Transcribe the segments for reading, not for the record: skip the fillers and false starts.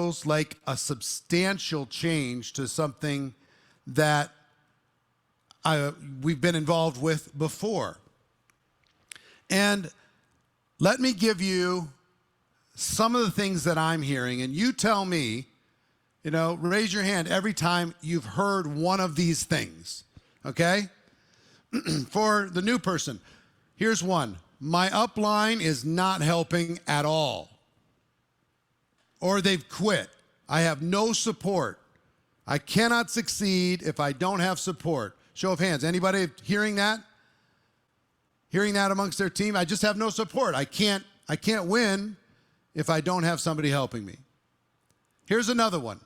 feels like a substantial change to something that we've been involved with before. And let me give you some of the things that I'm hearing, and you tell me, raise your hand every time you've heard one of these things, okay? For the new person, here's one. My upline is not helping at all. Or they've quit. I have no support. I cannot succeed if I don't have support. Show of hands. Anybody hearing that? Hearing that amongst their team? I just have no support. I can't win if I don't have somebody helping me. Here's another one.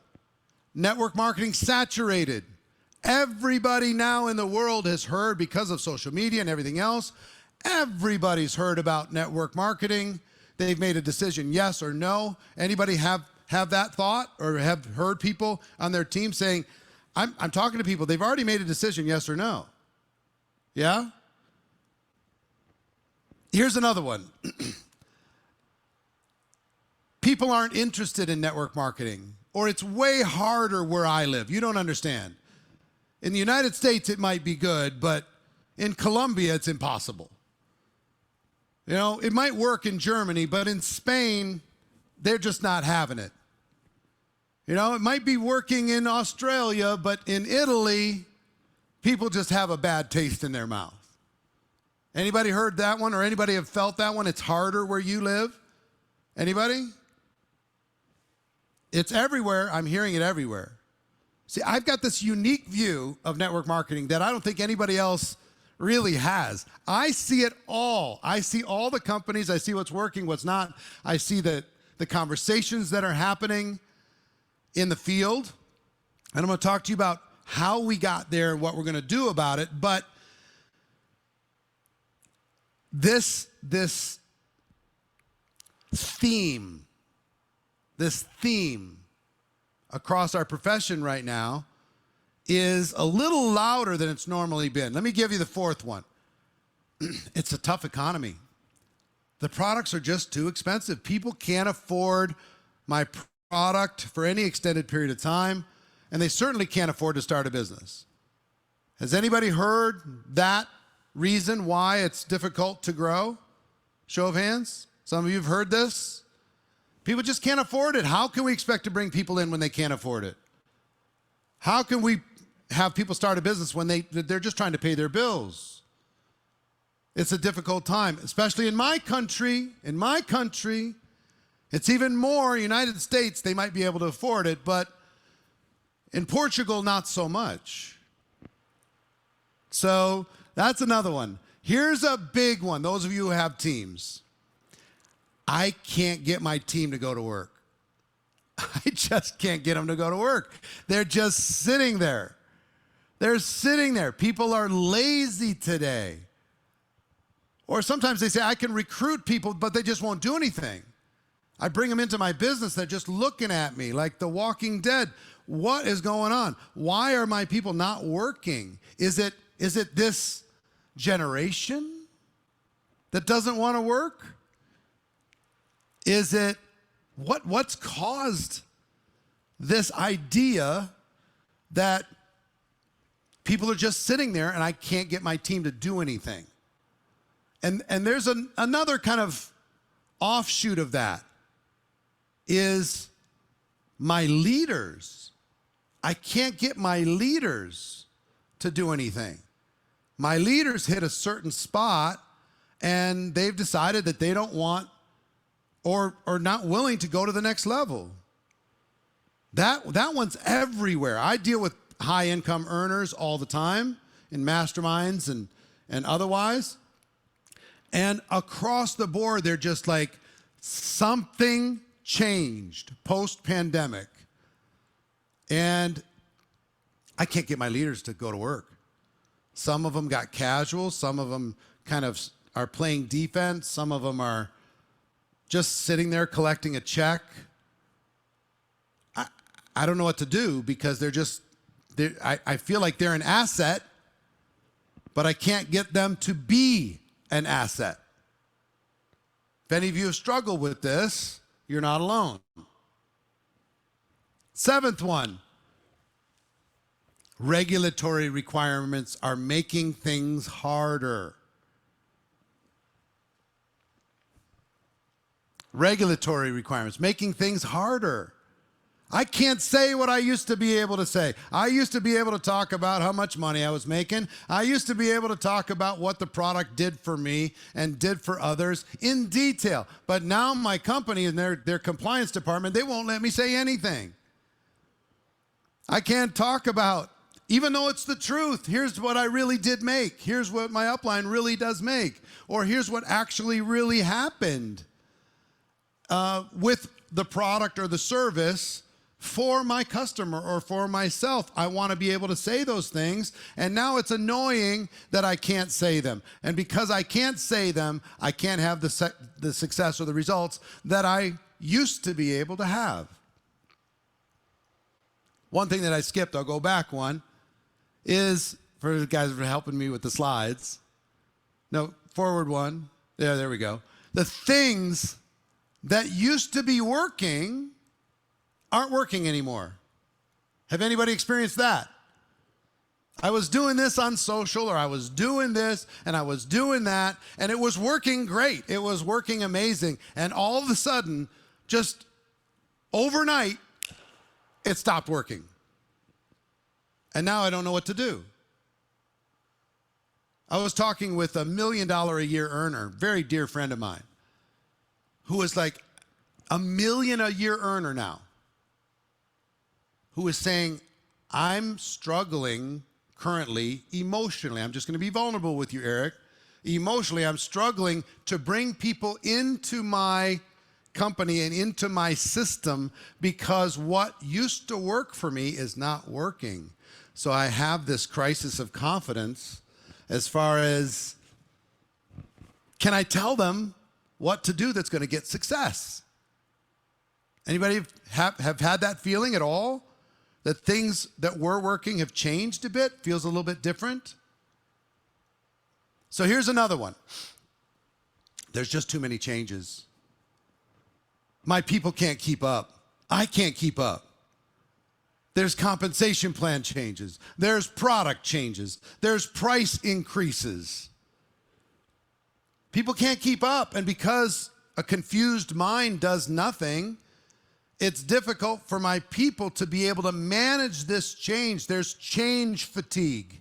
Network marketing saturated. Everybody now in the world has heard, because of social media and everything else, everybody's heard about network marketing. They've made a decision, yes or no. Anybody have that thought, or have heard people on their team saying, I'm talking to people, they've already made a decision, yes or no? Yeah? Here's another one. People aren't interested in network marketing, or it's way harder where I live. You don't understand. In the United States, it might be good, but in Colombia, it's impossible. It might work in Germany, but in Spain, they're just not having it. It might be working in Australia, but in Italy, people just have a bad taste in their mouth. Anybody heard that one, or anybody have felt that one? It's harder where you live? Anybody? It's everywhere. I'm hearing it everywhere. See, I've got this unique view of network marketing that I don't think anybody else really has. I see it all. I see all the companies. I see what's working, what's not. I see the conversations that are happening in the field. And I'm going to talk to you about how we got there and what we're going to do about it. But this theme across our profession right now is a little louder than it's normally been. Let me give you the fourth one. It's a tough economy. The products are just too expensive. People can't afford my product for any extended period of time, and they certainly can't afford to start a business. Has anybody heard that reason why it's difficult to grow? Show of hands. Some of you have heard this. People just can't afford it. How can we expect to bring people in when they can't afford it? How can we have people start a business when they're just trying to pay their bills? It's a difficult time, especially in my country. In my country, it's even more. United States, they might be able to afford it, but in Portugal, not so much. So that's another one. Here's a big one. Those of you who have teams. I can't get my team to go to work. I just can't get them to go to work. They're just sitting there. They're sitting there. People are lazy today. Or sometimes they say, I can recruit people, but they just won't do anything. I bring them into my business. They're just looking at me like the Walking Dead. What is going on? Why are my people not working? Is it this generation that doesn't want to work? Is it what's caused this idea that people are just sitting there and I can't get my team to do anything? And there's another kind of offshoot of that is my leaders. I can't get my leaders to do anything. My leaders hit a certain spot and they've decided that they don't want or not willing to go to the next level. That one's everywhere. I deal with high income earners all the time in masterminds and otherwise. And across the board, they're just like, something changed post-pandemic. And I can't get my leaders to go to work. Some of them got casual. Some of them kind of are playing defense. Some of them are just sitting there collecting a check. I don't know what to do because I feel like they're an asset, but I can't get them to be an asset. If any of you have struggled with this, you're not alone. Seventh one, regulatory requirements are making things harder. Regulatory requirements, making things harder. I can't say what I used to be able to say. I used to be able to talk about how much money I was making. I used to be able to talk about what the product did for me and did for others in detail. But now my company and their compliance department, they won't let me say anything. I can't talk about, even though it's the truth, here's what I really did make. Here's what my upline really does make. Or here's what actually really happened with the product or the service for my customer or for myself. I want to be able to say those things, and now it's annoying that I can't say them. And because I can't say them, I can't have the success or the results that I used to be able to have. One thing that I skipped, I'll go back one, is, for the guys that are helping me with the slides. No, forward one. Yeah, there we go. The things that used to be working aren't working anymore. Have anybody experienced that? I was doing this on social, or I was doing this and I was doing that, and it was working great. It was working amazing. And all of a sudden, just overnight, it stopped working. And now I don't know what to do. I was talking with $1 million a year earner, very dear friend of mine, who is like $1 million a year earner now, who is saying, I'm struggling currently emotionally. I'm just going to be vulnerable with you, Eric. Emotionally, I'm struggling to bring people into my company and into my system because what used to work for me is not working. So I have this crisis of confidence as far as, can I tell them what to do that's going to get success? Anybody have had that feeling at all? That things that were working have changed a bit, feels a little bit different? So here's another one. There's just too many changes. My people can't keep up. I can't keep up. There's compensation plan changes. There's product changes. There's price increases. People can't keep up, and because a confused mind does nothing, it's difficult for my people to be able to manage this change. There's change fatigue.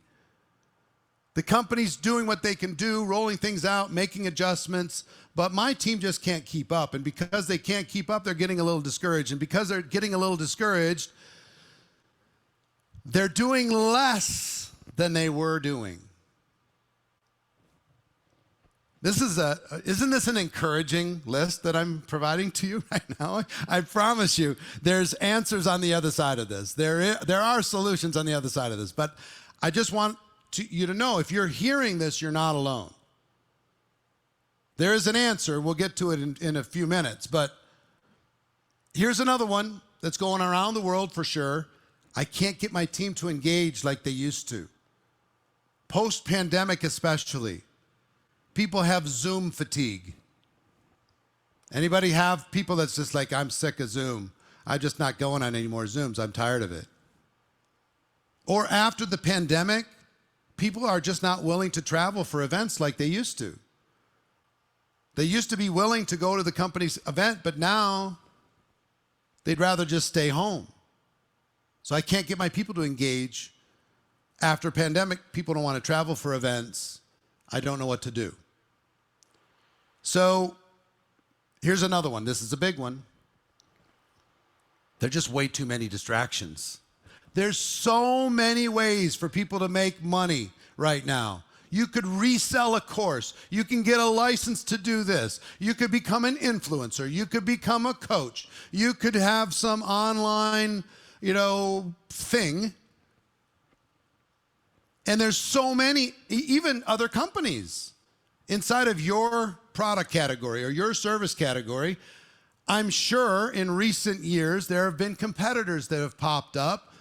The company's doing what they can do, rolling things out, making adjustments, but my team just can't keep up. And because they can't keep up, they're getting a little discouraged. And because they're getting a little discouraged, they're doing less than they were doing. Isn't this an encouraging list that I'm providing to you right now? I promise you, there's answers on the other side of this. There are solutions on the other side of this. But I just want you to know, if you're hearing this, you're not alone. There is an answer. We'll get to it in a few minutes. But here's another one that's going around the world for sure. I can't get my team to engage like they used to. Post-pandemic especially. People have Zoom fatigue. Anybody have people that's just like, I'm sick of Zoom. I'm just not going on any more Zooms. I'm tired of it. Or after the pandemic, people are just not willing to travel for events like they used to. They used to be willing to go to the company's event, but now they'd rather just stay home. So I can't get my people to engage. After pandemic, people don't want to travel for events. I don't know what to do. So here's another one. This is a big one. There are just way too many distractions. There's so many ways for people to make money right now. You could resell a course. You can get a license to do this. You could become an influencer. You could become a coach. You could have some online, thing. And there's so many, even other companies inside of your product category or your service category. I'm sure in recent years there have been competitors that have popped up,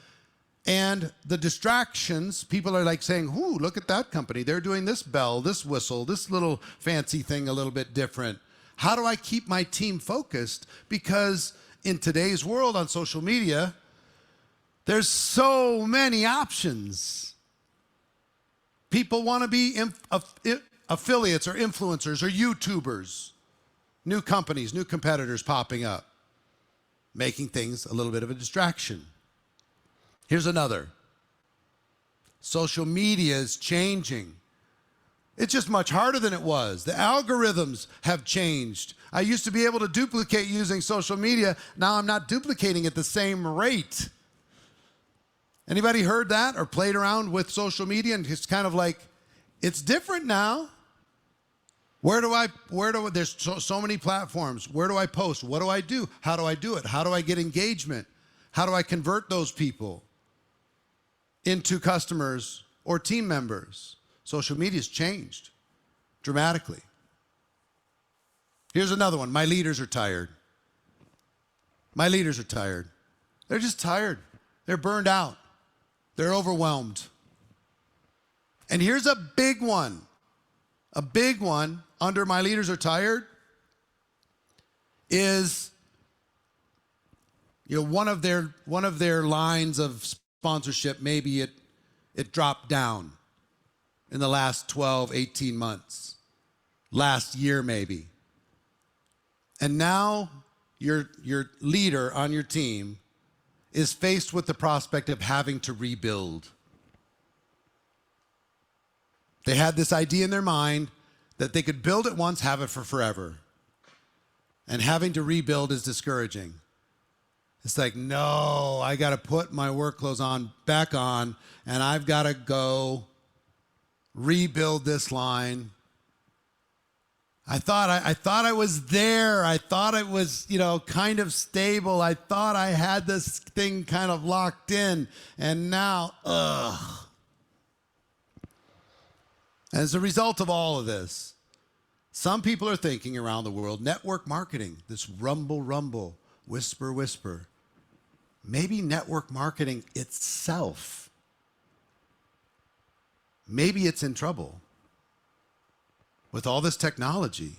and the distractions, people are like saying, ooh, look at that company. They're doing this bell, this whistle, this little fancy thing a little bit different. How do I keep my team focused? Because in today's world on social media, There's so many options. People want to be affiliates or influencers or YouTubers. New companies, new competitors popping up, making things a little bit of a distraction. Here's another. Social media is changing. It's just much harder than it was. The algorithms have changed. I used to be able to duplicate using social media. Now I'm not duplicating at the same rate. Anybody heard that or played around with social media and it's kind of like, it's different now. There's so many platforms. Where do I post? What do I do? How do I do it? How do I get engagement? How do I convert those people into customers or team members? Social media's changed dramatically. Here's another one. My leaders are tired. My leaders are tired. They're just tired. They're burned out. They're overwhelmed. And here's a big one. A big one under my leaders are tired is, one of their lines of sponsorship, maybe it dropped down in the last 12, 18 months, last year maybe. And now your leader on your team is faced with the prospect of having to rebuild. They had this idea in their mind that they could build it once, have it for forever. And having to rebuild is discouraging. It's like, no, I got to put my work clothes back on, and I've got to go rebuild this line. I thought I was there. I thought it was, kind of stable. I thought I had this thing kind of locked in, and now, As a result of all of this, some people are thinking around the world, network marketing, this rumble, whisper. Maybe network marketing itself, maybe it's in trouble with all this technology,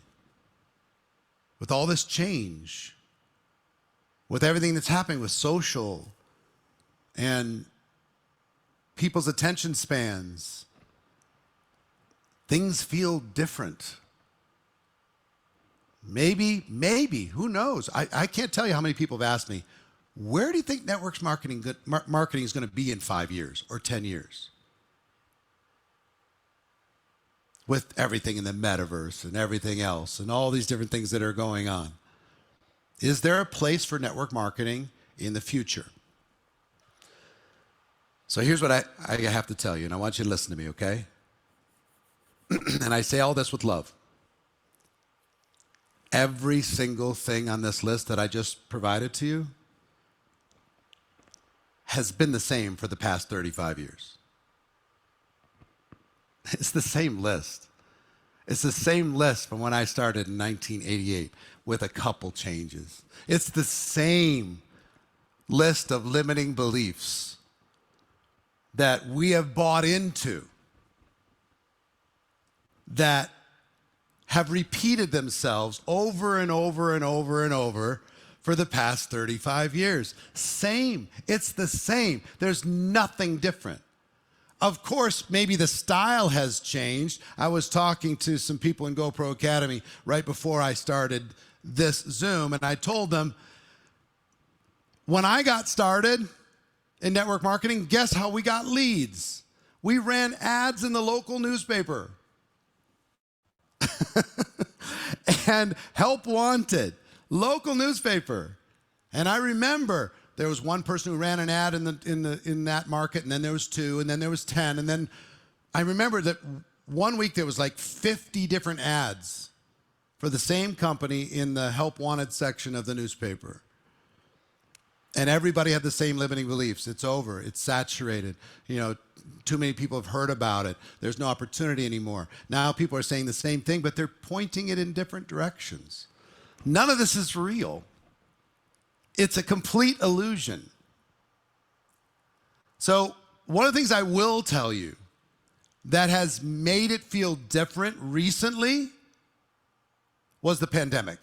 with all this change, with everything that's happening with social and people's attention spans. Things feel different. Maybe, who knows? I can't tell you how many people have asked me, where do you think network marketing is going to be in 5 years or 10 years? With everything in the metaverse and everything else and all these different things that are going on. Is there a place for network marketing in the future? So here's what I have to tell you, and I want you to listen to me, okay? And I say all this with love. Every single thing on this list that I just provided to you has been the same for the past 35 years. It's the same list. It's the same list from when I started in 1988 with a couple changes. It's the same list of limiting beliefs that we have bought into that have repeated themselves over and over and over and over for the past 35 years. Same. It's the same. There's nothing different. Of course, maybe the style has changed. I was talking to some people in GoPro Academy right before I started this Zoom, and I told them, when I got started in network marketing, guess how we got leads? We ran ads in the local newspaper. And Help Wanted, local newspaper. And I remember there was one person who ran an ad in that market, and then there was 2, and then there was 10, and then I remember that one week there was like 50 different ads for the same company in the Help Wanted section of the newspaper. And everybody had the same limiting beliefs. It's over. It's saturated. Too many people have heard about it. There's no opportunity anymore. Now people are saying the same thing, but they're pointing it in different directions. None of this is real. It's a complete illusion. So one of the things I will tell you that has made it feel different recently was the pandemic.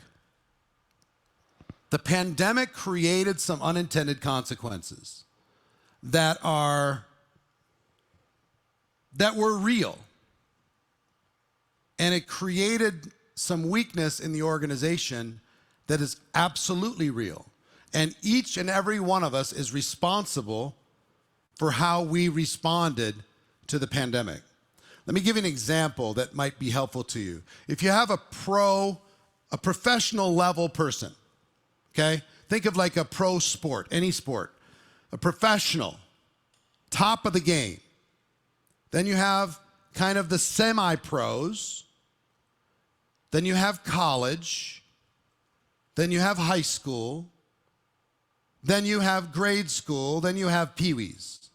The pandemic created some unintended consequences. that were real. And it created some weakness in the organization that is absolutely real. And each and every one of us is responsible for how we responded to the pandemic. Let me give you an example that might be helpful to you. If you have a professional level person, okay? Think of like a pro sport, any sport, a professional, top of the game. Then you have kind of the semi-pros. Then you have college. Then you have high school. Then you have grade school. Then you have peewees.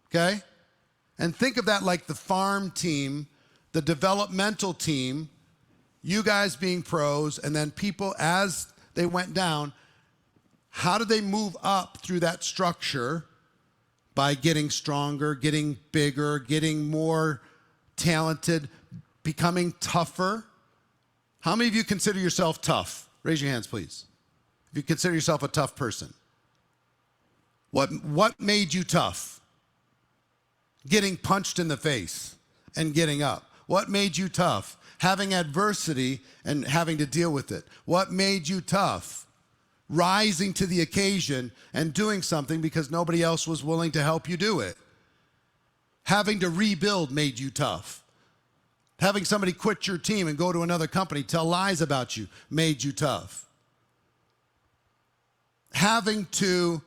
Okay? And think of that like the farm team, the developmental team, you guys being pros, and then people as they went down, how did they move up through that structure? By getting stronger, getting bigger, getting more talented, becoming tougher. How many of you consider yourself tough? Raise your hands, please. If you consider yourself a tough person. What made you tough? Getting punched in the face and getting up. What made you tough? Having adversity and having to deal with it. What made you tough? Rising to the occasion and doing something because nobody else was willing to help you do it. Having to rebuild made you tough. Having somebody quit your team and go to another company, tell lies about you, made you tough. Having to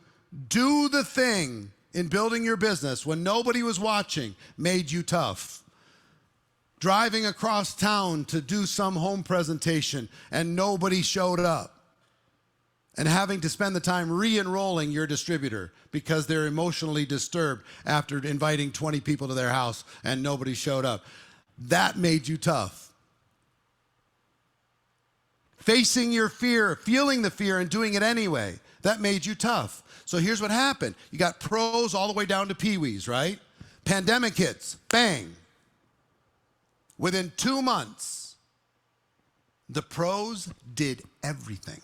do the thing in building your business when nobody was watching made you tough. Driving across town to do some home presentation and nobody showed up. And having to spend the time re-enrolling your distributor because they're emotionally disturbed after inviting 20 people to their house and nobody showed up. That made you tough. Facing your fear, feeling the fear and doing it anyway, that made you tough. So here's what happened. You got pros all the way down to peewees, right? Pandemic hits, bang. Within 2 months, the pros did everything.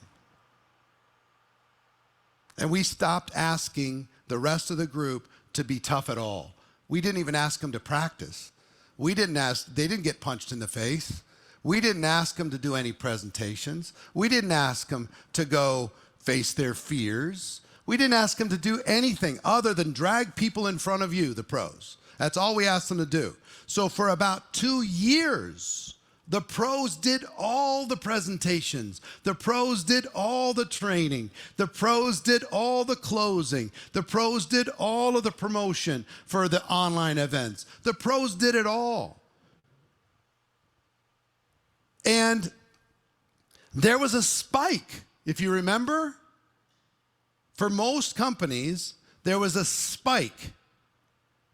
And we stopped asking the rest of the group to be tough at all. We didn't even ask them to practice. They didn't get punched in the face. We didn't ask them to do any presentations. We didn't ask them to go face their fears. We didn't ask them to do anything other than drag people in front of you, the pros. That's all we asked them to do. So for about 2 years, the pros did all the presentations. The pros did all the training. The pros did all the closing. The pros did all of the promotion for the online events. The pros did it all. And there was a spike, if you remember. For most companies, there was a spike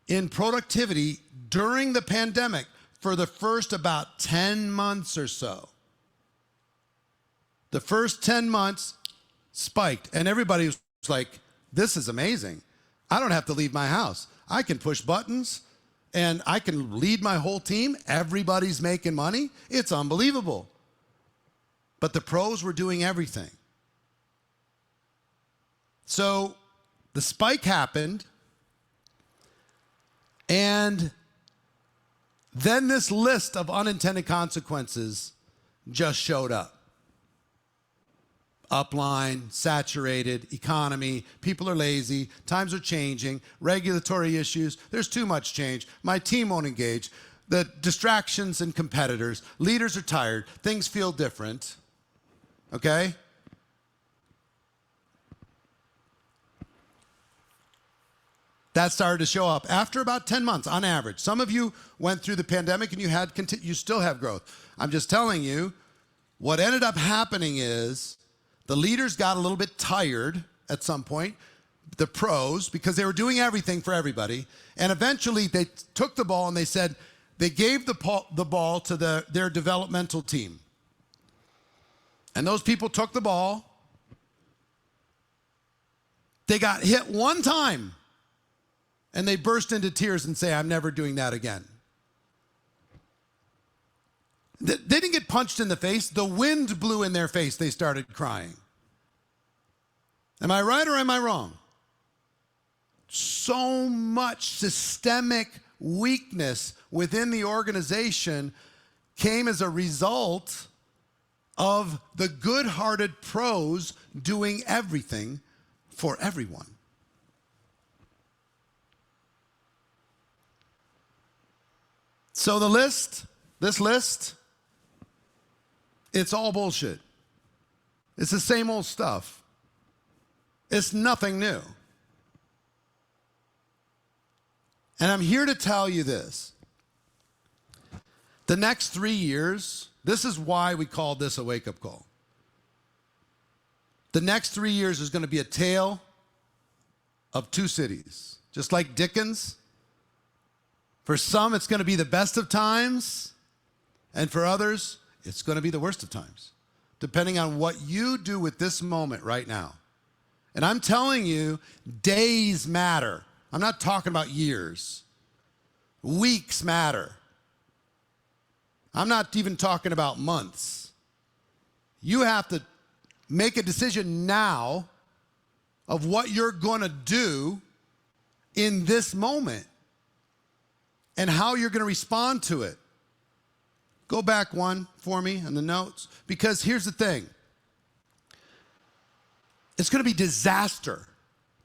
in productivity during the pandemic for the first about 10 months or so. The first 10 months spiked, and everybody was like, this is amazing. I don't have to leave my house. I can push buttons, and I can lead my whole team. Everybody's making money. It's unbelievable. But the pros were doing everything. So the spike happened, and then this list of unintended consequences just showed up. Upline, saturated, economy, people are lazy, times are changing, regulatory issues, there's too much change, my team won't engage, the distractions and competitors, leaders are tired, things feel different, okay? That started to show up after about 10 months on average. Some of you went through the pandemic and you still have growth. I'm just telling you, what ended up happening is the leaders got a little bit tired at some point, the pros, because they were doing everything for everybody. And eventually they took the ball and they said, they gave the ball to their developmental team. And those people took the ball. They got hit one time. And they burst into tears and say, I'm never doing that again. They didn't get punched in the face. The wind blew in their face. They started crying. Am I right or am I wrong? so much systemic weakness within the organization came as a result of the good-hearted pros doing everything for everyone. So this list, it's all bullshit. It's the same old stuff. It's nothing new. And I'm here to tell you this. The next 3 years, this is why we called this a wake-up call. The next 3 years is going to be a tale of two cities. Just like Dickens, for some it's going to be the best of times, and for others, it's going to be the worst of times, depending on what you do with this moment right now. And I'm telling you, days matter. I'm not talking about years. Weeks matter. I'm not even talking about months. You have to make a decision now of what you're going to do in this moment and how you're going to respond to it. Go back one for me in the notes, because here's the thing. It's going to be disaster,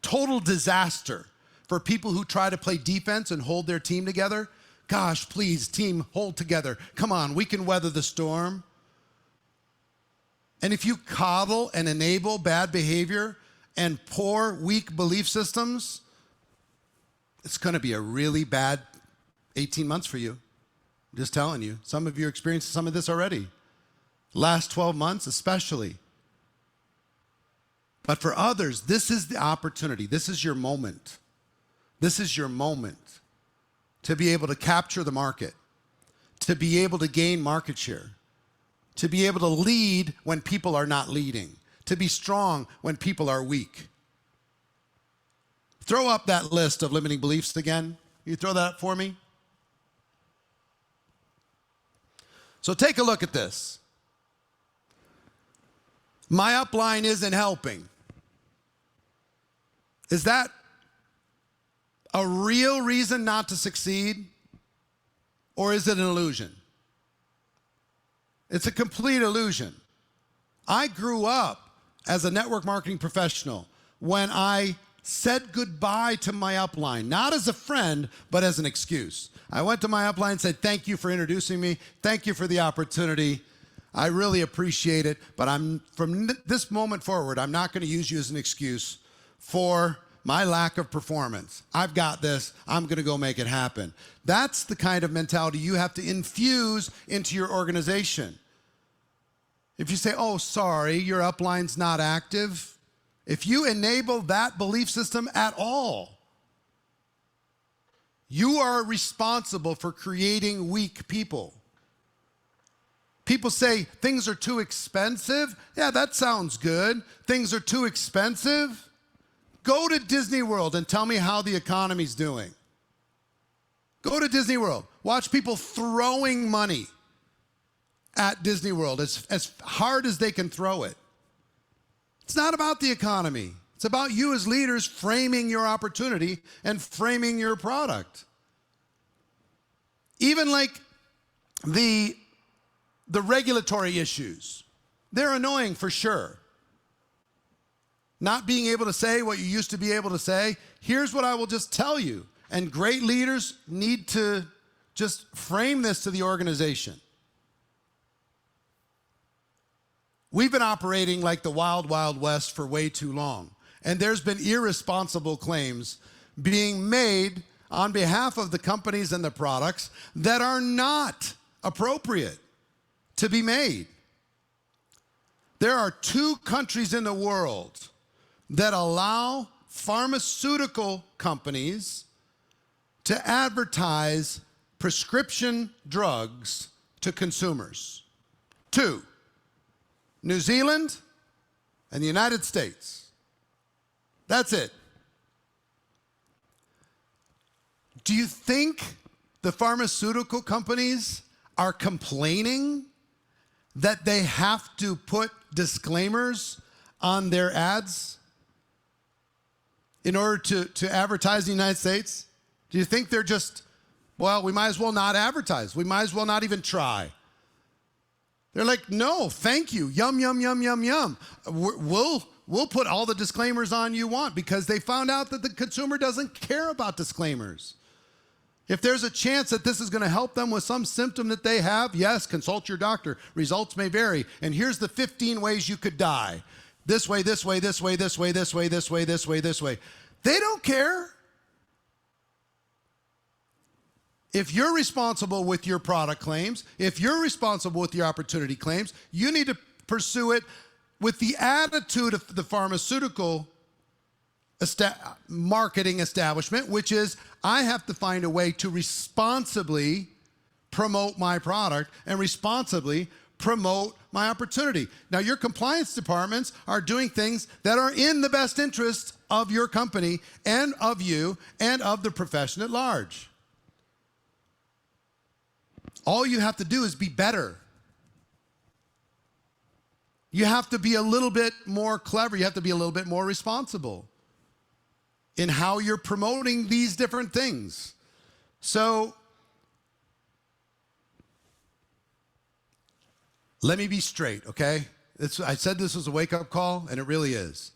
total disaster for people who try to play defense and hold their team together. Gosh, please, team, hold together. Come on, we can weather the storm. And if you coddle and enable bad behavior and poor, weak belief systems, it's going to be a really bad 18 months for you. I'm just telling you. Some of you are experiencing some of this already. Last 12 months especially. But for others, this is the opportunity. This is your moment. This is your moment to be able to capture the market, to be able to gain market share, to be able to lead when people are not leading, to be strong when people are weak. Throw up that list of limiting beliefs again. You throw that up for me? So take a look at this. My upline isn't helping. Is that a real reason not to succeed? Or is it an illusion? It's a complete illusion. I grew up as a network marketing professional when I said goodbye to my upline, not as a friend, but as an excuse. I went to my upline and said, thank you for introducing me. Thank you for the opportunity. I really appreciate it, but from this moment forward, I'm not going to use you as an excuse for my lack of performance. I've got this. I'm going to go make it happen. That's the kind of mentality you have to infuse into your organization. If you say, oh, sorry, your upline's not active, if you enable that belief system at all, you are responsible for creating weak people. People say things are too expensive. Yeah, that sounds good. Things are too expensive. Go to Disney World and tell me how the economy's doing. Go to Disney World. Watch people throwing money at Disney World as hard as they can throw it. It's not about the economy. It's about you as leaders framing your opportunity and framing your product. Even like the regulatory issues, they're annoying for sure. Not being able to say what you used to be able to say. Here's what I will just tell you, and great leaders need to just frame this to the organization. We've been operating like the wild, wild west for way too long, and there's been irresponsible claims being made on behalf of the companies and the products that are not appropriate to be made. There are 2 countries in the world that allow pharmaceutical companies to advertise prescription drugs to consumers. 2, New Zealand and the United States. That's it. Do you think the pharmaceutical companies are complaining that they have to put disclaimers on their ads? in order to advertise in the United States? Do you think they're just, well, we might as well not advertise. We might as well not even try. They're like, no, thank you. Yum, yum, yum, yum, yum. We'll put all the disclaimers on you want, because they found out that the consumer doesn't care about disclaimers. If there's a chance that this is going to help them with some symptom that they have, yes, consult your doctor. Results may vary. And here's the 15 ways you could die. This way, this way, this way, this way, this way, this way, this way, this way. They don't care. If you're responsible with your product claims, if you're responsible with your opportunity claims, you need to pursue it with the attitude of the pharmaceutical marketing establishment, which is, I have to find a way to responsibly promote my product and responsibly promote my opportunity. Now, your compliance departments are doing things that are in the best interest of your company and of you and of the profession at large. All you have to do is be better. You have to be a little bit more clever. You have to be a little bit more responsible in how you're promoting these different things. So let me be straight, okay? I said this was a wake-up call, and it really is.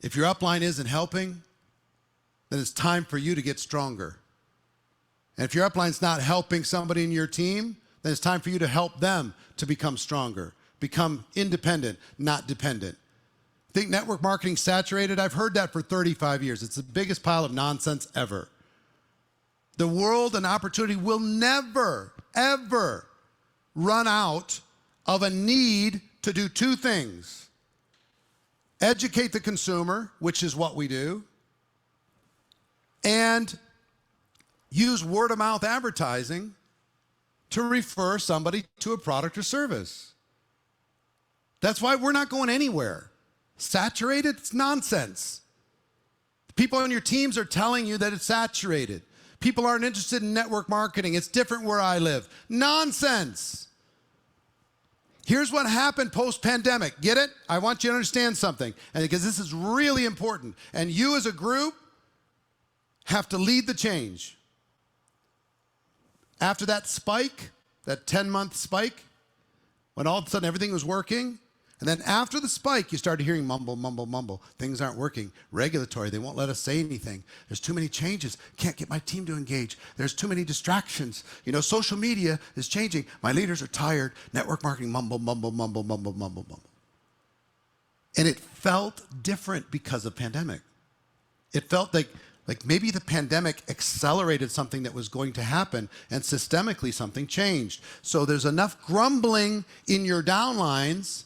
If your upline isn't helping, then it's time for you to get stronger. And if your upline's not helping somebody in your team, then it's time for you to help them to become stronger, become independent, not dependent. Think network marketing saturated? I've heard that for 35 years. It's the biggest pile of nonsense ever. The world and opportunity will never, ever run out of a need to do two things. Educate the consumer, which is what we do, and use word-of-mouth advertising to refer somebody to a product or service. That's why we're not going anywhere. Saturated? It's nonsense. People on your teams are telling you that it's saturated. People aren't interested in network marketing. It's different where I live. Nonsense. Here's what happened post-pandemic. Get it? I want you to understand something, and because this is really important. And you as a group have to lead the change. After that spike, that 10-month spike, when all of a sudden everything was working, and then after the spike, you started hearing mumble, mumble, mumble. Things aren't working. Regulatory, they won't let us say anything. There's too many changes. Can't get my team to engage. There's too many distractions. You know, social media is changing. My leaders are tired. Network marketing, mumble, mumble, mumble, mumble, mumble, mumble. And it felt different because of pandemic. It felt like maybe the pandemic accelerated something that was going to happen, and systemically something changed. So there's enough grumbling in your downlines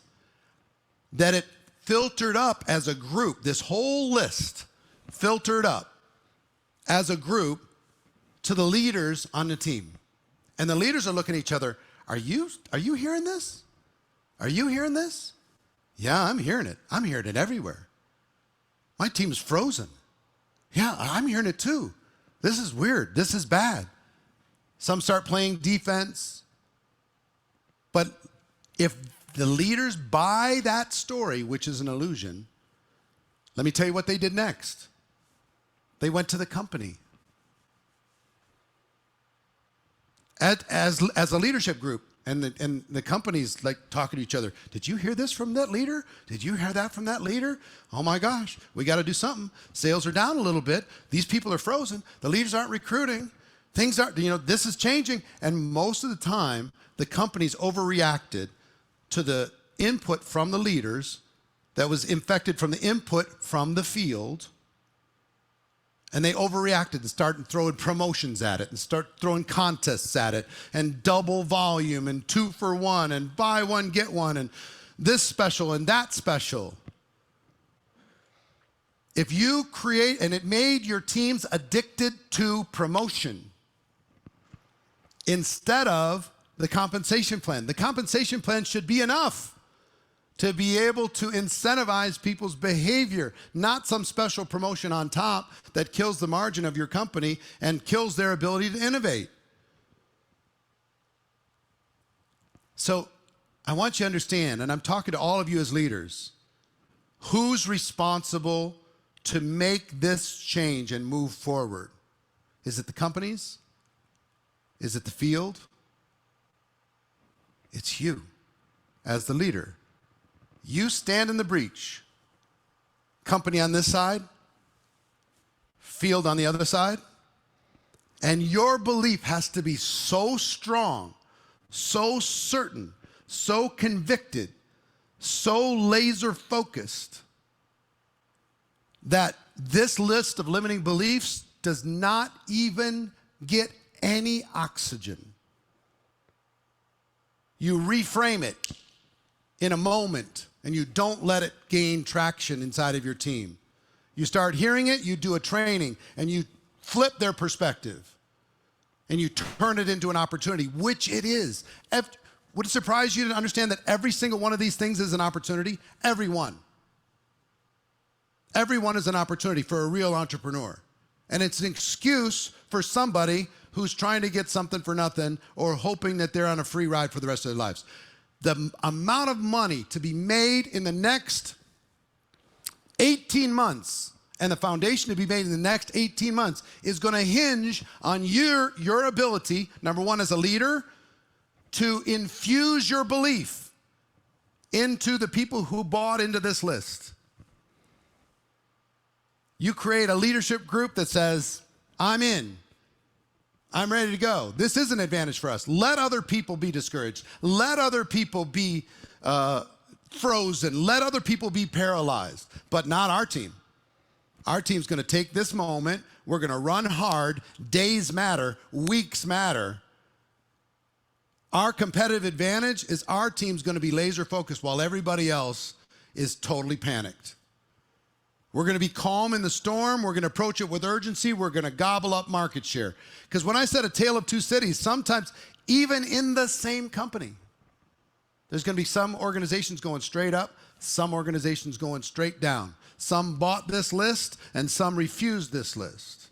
that it filtered up as a group. This whole list filtered up as a group to the leaders on the team. And the leaders are looking at each other. Are you hearing this? Are you hearing this? Yeah, I'm hearing it. I'm hearing it everywhere. My team's frozen. Yeah, I'm hearing it too. This is weird. This is bad. Some start playing defense. But if the leaders buy that story, which is an illusion, let me tell you what they did next. They went to the company. As a leadership group, and the company's like talking to each other. Did you hear this from that leader? Did you hear that from that leader? Oh my gosh, we got to do something. Sales are down a little bit. These people are frozen. The leaders aren't recruiting. Things aren't, this is changing. And most of the time, the companies overreacted to the input from the leaders that was infected from the input from the field. And they overreacted and started throwing promotions at it and start throwing contests at it and double volume and 2 for 1 and buy one, get one and this special and that special. If you create, and it made your teams addicted to promotion instead of the compensation plan. The compensation plan should be enough to be able to incentivize people's behavior, not some special promotion on top that kills the margin of your company and kills their ability to innovate. So I want you to understand, and I'm talking to all of you as leaders, who's responsible to make this change and move forward? Is it the companies? Is it the field? It's you as the leader. You stand in the breach. Company on this side, field on the other side. And your belief has to be so strong, so certain, so convicted, so laser focused that this list of limiting beliefs does not even get any oxygen. You reframe it in a moment and you don't let it gain traction inside of your team. You start hearing it, you do a training, and you flip their perspective and you turn it into an opportunity, which it is. Would it surprise you to understand that every single one of these things is an opportunity? Every one. Every one is an opportunity for a real entrepreneur. And it's an excuse for somebody who's trying to get something for nothing or hoping that they're on a free ride for the rest of their lives. The amount of money to be made in the next 18 months and the foundation to be made in the next 18 months is going to hinge on your ability, number one, as a leader, to infuse your belief into the people who bought into this list. You create a leadership group that says, I'm in. I'm ready to go. This is an advantage for us. Let other people be discouraged. Let other people be frozen. Let other people be paralyzed, but not our team. Our team's going to take this moment. We're going to run hard. Days matter. Weeks matter. Our competitive advantage is our team's going to be laser focused while everybody else is totally panicked. We're going to be calm in the storm. We're going to approach it with urgency. We're going to gobble up market share. Because when I said a tale of two cities, sometimes even in the same company, there's going to be some organizations going straight up, some organizations going straight down. Some bought this list and some refused this list.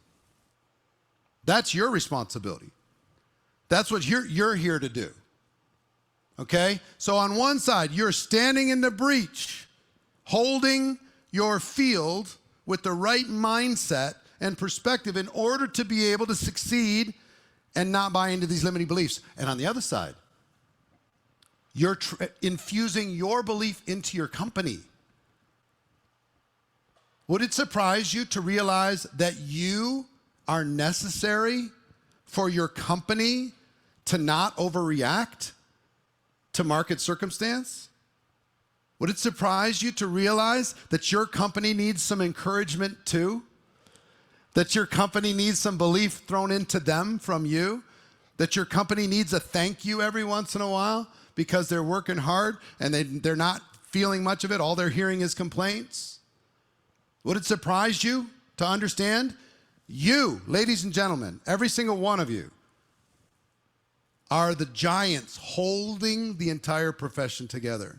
That's your responsibility. That's what you're here to do. Okay? So on one side, you're standing in the breach, holding your field with the right mindset and perspective in order to be able to succeed and not buy into these limiting beliefs. And on the other side, you're infusing your belief into your company. Would it surprise you to realize that you are necessary for your company to not overreact to market circumstance? Would it surprise you to realize that your company needs some encouragement too? That your company needs some belief thrown into them from you? That your company needs a thank you every once in a while because they're working hard and they're not feeling much of it? All they're hearing is complaints? Would it surprise you to understand? You, ladies and gentlemen, every single one of you, are the giants holding the entire profession together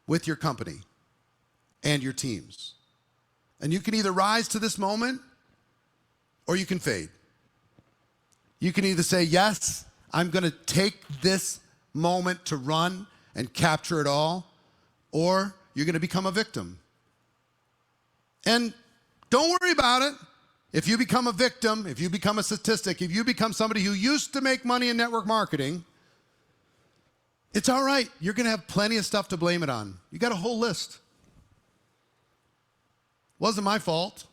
with your company and your teams. And you can either rise to this moment or you can fade. You can either say, yes, I'm going to take this moment to run and capture it all, or you're going to become a victim. And don't worry about it. If you become a victim, if you become a statistic, if you become somebody who used to make money in network marketing, it's all right. You're going to have plenty of stuff to blame it on. You got a whole list. Wasn't my fault.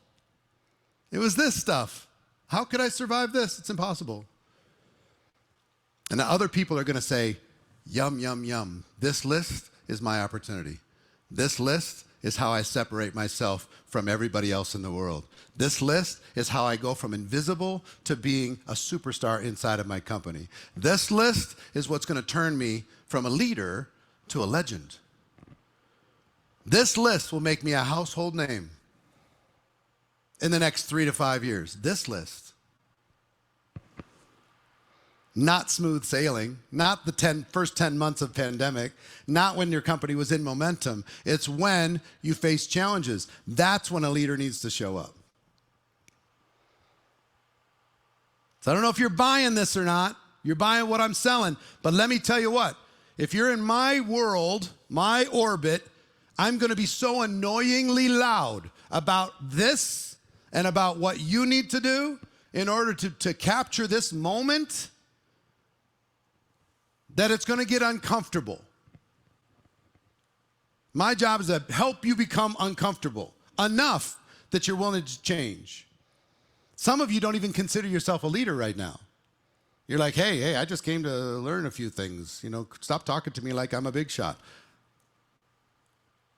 It was this stuff. How could I survive this? It's impossible. And the other people are going to say, yum, yum, yum. This list is my opportunity. This list is how I separate myself from everybody else in the world. This list is how I go from invisible to being a superstar inside of my company. This list is what's going to turn me from a leader to a legend. This list will make me a household name in the next 3 to 5 years. This list. Not smooth sailing, not the first 10 months of pandemic, not when your company was in momentum. It's when you face challenges. That's when a leader needs to show up. So I don't know if you're buying this or not. You're buying what I'm selling. But let me tell you what. If you're in my world, my orbit, I'm going to be so annoyingly loud about this and about what you need to do in order to capture this moment that it's going to get uncomfortable. My job is to help you become uncomfortable enough that you're willing to change. Some of you don't even consider yourself a leader right now. You're like, hey, I just came to learn a few things. Stop talking to me like I'm a big shot.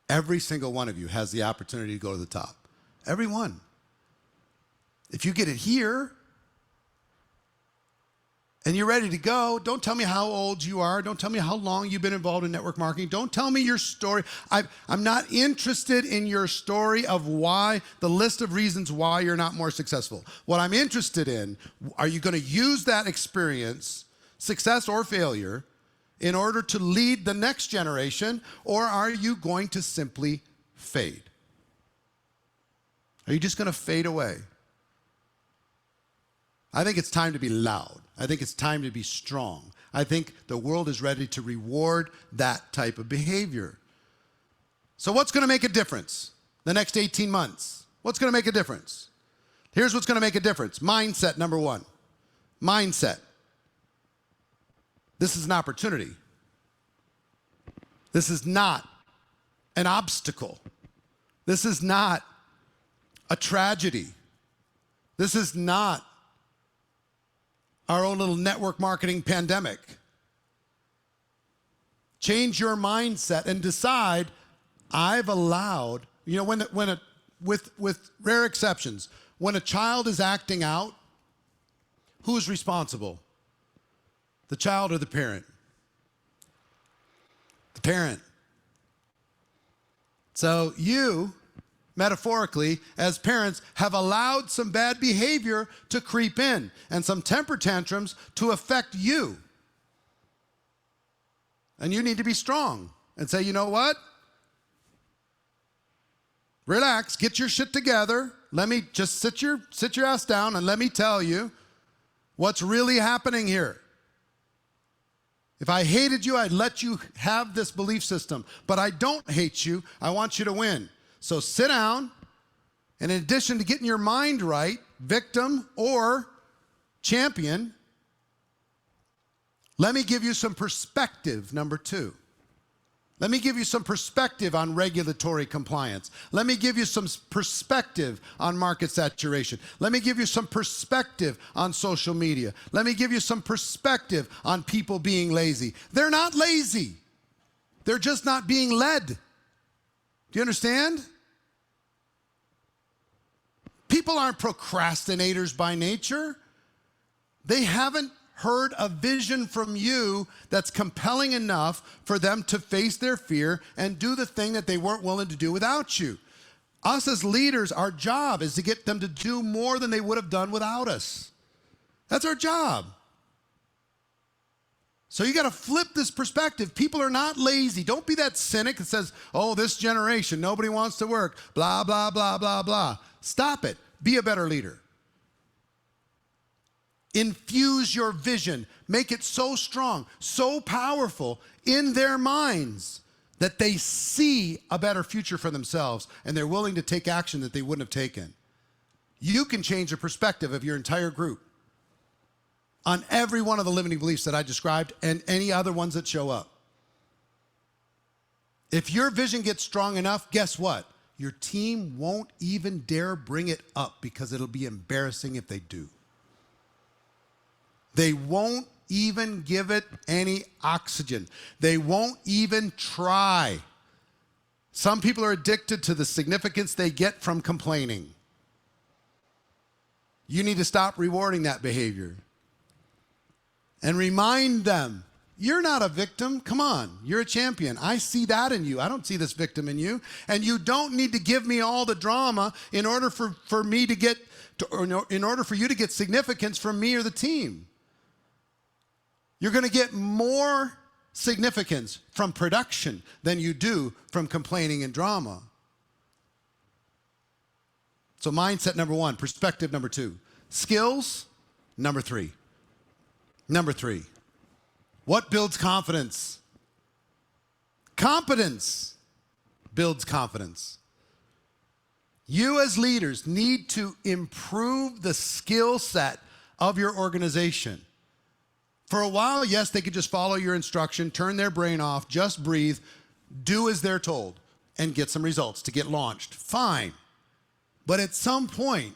Every single one of you has the opportunity to go to the top. Every one. If you get it here and you're ready to go, don't tell me how old you are. Don't tell me how long you've been involved in network marketing. Don't tell me your story. I'm not interested in your story of why, the list of reasons why you're not more successful. What I'm interested in, are you going to use that experience, success or failure, in order to lead the next generation, or are you going to simply fade? Are you just going to fade away? I think it's time to be loud. I think it's time to be strong. I think the world is ready to reward that type of behavior. So what's going to make a difference the next 18 months? What's going to make a difference? Here's what's going to make a difference. Mindset, number one. Mindset. This is an opportunity. This is not an obstacle. This is not a tragedy. This is not our own little network marketing pandemic. Change your mindset and decide, I've allowed, with rare exceptions, when a child is acting out, who's responsible? The child or the parent? The parent. So you, metaphorically, as parents, have allowed some bad behavior to creep in and some temper tantrums to affect you. And you need to be strong and say, you know what? Relax, get your shit together. Let me just sit your ass down and let me tell you what's really happening here. If I hated you, I'd let you have this belief system. But I don't hate you. I want you to win. So sit down, and in addition to getting your mind right, victim or champion, let me give you some perspective, number two. Let me give you some perspective on regulatory compliance. Let me give you some perspective on market saturation. Let me give you some perspective on social media. Let me give you some perspective on people being lazy. They're not lazy. They're just not being led. Do you understand? People aren't procrastinators by nature. They haven't heard a vision from you that's compelling enough for them to face their fear and do the thing that they weren't willing to do without you. Us as leaders, our job is to get them to do more than they would have done without us. That's our job. So you got to flip this perspective. People are not lazy. Don't be that cynic that says, oh, this generation, nobody wants to work, blah, blah, blah, blah, blah. Stop it. Be a better leader. Infuse your vision. Make it so strong, so powerful in their minds that they see a better future for themselves and they're willing to take action that they wouldn't have taken. You can change the perspective of your entire group on every one of the limiting beliefs that I described and any other ones that show up. If your vision gets strong enough, guess what? Your team won't even dare bring it up because it'll be embarrassing if they do. They won't even give it any oxygen. They won't even try. Some people are addicted to the significance they get from complaining. You need to stop rewarding that behavior. And remind them, you're not a victim. Come on, you're a champion. I see that in you. I don't see this victim in you. And you don't need to give me all the drama in order for me to get, in order for you to get significance from me or the team. You're going to get more significance from production than you do from complaining and drama. So mindset number one, perspective number two, skills number three. Number three, what builds confidence? Competence builds confidence. You as leaders need to improve the skill set of your organization. For a while, yes, they could just follow your instruction, turn their brain off, just breathe, do as they're told, and get some results to get launched. Fine. But at some point,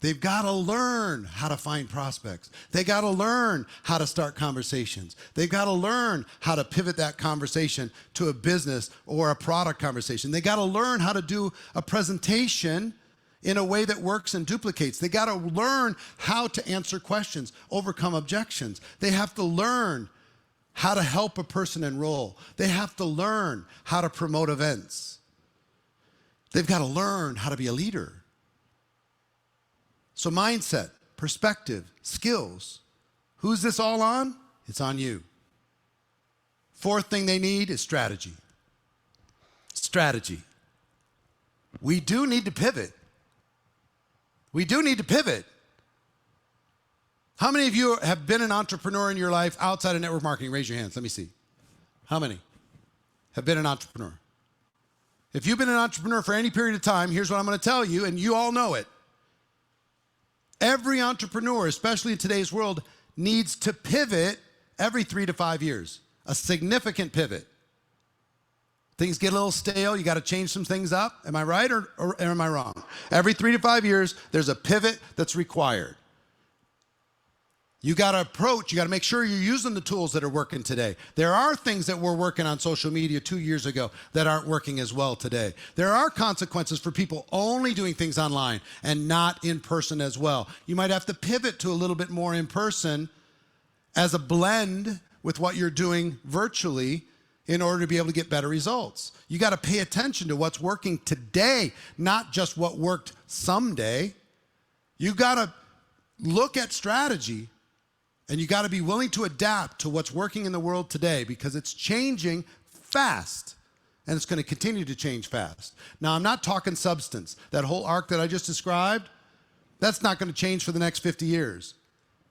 they've got to learn how to find prospects. They got to learn how to start conversations. They've got to learn how to pivot that conversation to a business or a product conversation. They got to learn how to do a presentation in a way that works and duplicates. They got to learn how to answer questions, overcome objections. They have to learn how to help a person enroll. They have to learn how to promote events. They've got to learn how to be a leader. So mindset, perspective, skills. Who's this all on? It's on you. Fourth thing they need is strategy. Strategy. We do need to pivot. We do need to pivot. How many of you have been an entrepreneur in your life outside of network marketing? Raise your hands. Let me see. How many have been an entrepreneur? If you've been an entrepreneur for any period of time, here's what I'm going to tell you, and you all know it. Every entrepreneur, especially in today's world, needs to pivot every 3 to 5 years. A significant pivot. Things get a little stale. You got to change some things up. Am I right or am I wrong? Every 3 to 5 years, there's a pivot that's required. You got to approach, you got to make sure you're using the tools that are working today. There are things that were working on social media 2 years ago that aren't working as well today. There are consequences for people only doing things online and not in person as well. You might have to pivot to a little bit more in person as a blend with what you're doing virtually in order to be able to get better results. You got to pay attention to what's working today, not just what worked someday. You got to look at strategy. And you got to be willing to adapt to what's working in the world today because it's changing fast and it's going to continue to change fast. Now, I'm not talking substance. That whole arc that I just described, that's not going to change for the next 50 years.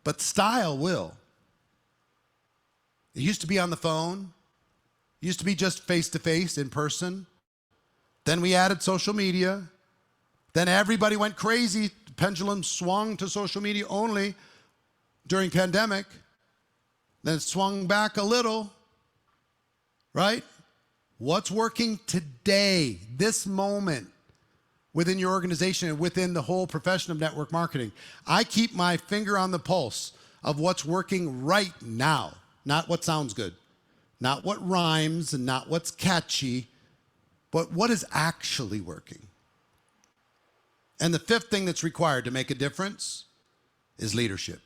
But style will. It used to be on the phone. It used to be just face-to-face, in person. Then we added social media. Then everybody went crazy. The pendulum swung to social media only during pandemic, then it swung back a little, right? What's working today, this moment, within your organization and within the whole profession of network marketing? I keep my finger on the pulse of what's working right now, not what sounds good, not what rhymes and not what's catchy, but what is actually working. And the fifth thing that's required to make a difference is leadership.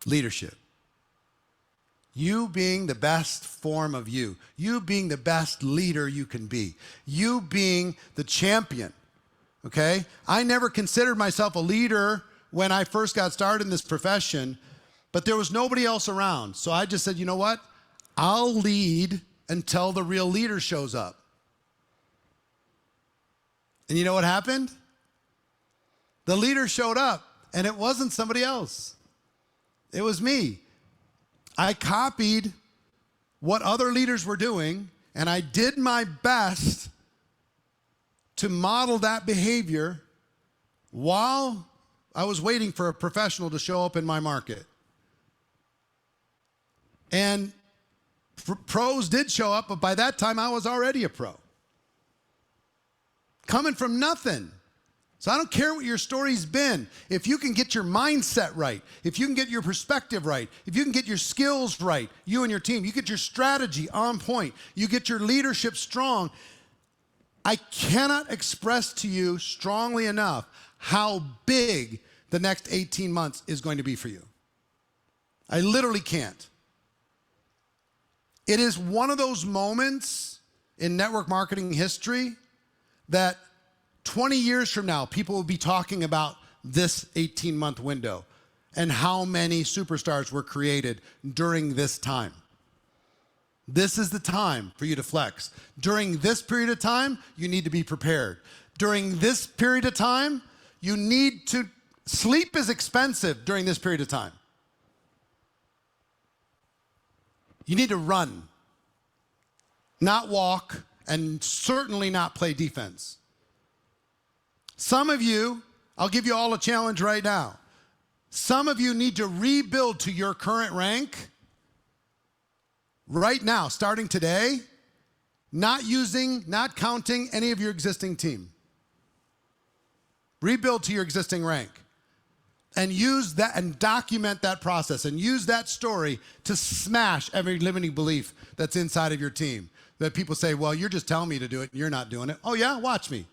Leadership. You being the best form of you. You being the best leader you can be. You being the champion. Okay? I never considered myself a leader when I first got started in this profession, but there was nobody else around. So I just said, you know what? I'll lead until the real leader shows up. And you know what happened? The leader showed up, and it wasn't somebody else. It was me. I copied what other leaders were doing, and I did my best to model that behavior while I was waiting for a professional to show up in my market. And pros did show up, but by that time I was already a pro. Coming from nothing. So I don't care what your story's been. If you can get your mindset right, if you can get your perspective right, if you can get your skills right, you and your team, you get your strategy on point, you get your leadership strong, I cannot express to you strongly enough how big the next 18 months is going to be for you. I literally can't. It is one of those moments in network marketing history that 20 years from now, people will be talking about this 18-month window and how many superstars were created during this time. This is the time for you to flex. During this period of time, you need to be prepared. During this period of time, you need to, sleep is expensive during this period of time. You need to run, not walk and certainly not play defense. Some of you, I'll give you all a challenge right now. Some of you need to rebuild to your current rank right now, starting today, not counting any of your existing team. Rebuild to your existing rank. And use that and document that process and use that story to smash every limiting belief that's inside of your team. That people say, well, you're just telling me to do it and you're not doing it. Oh yeah, watch me.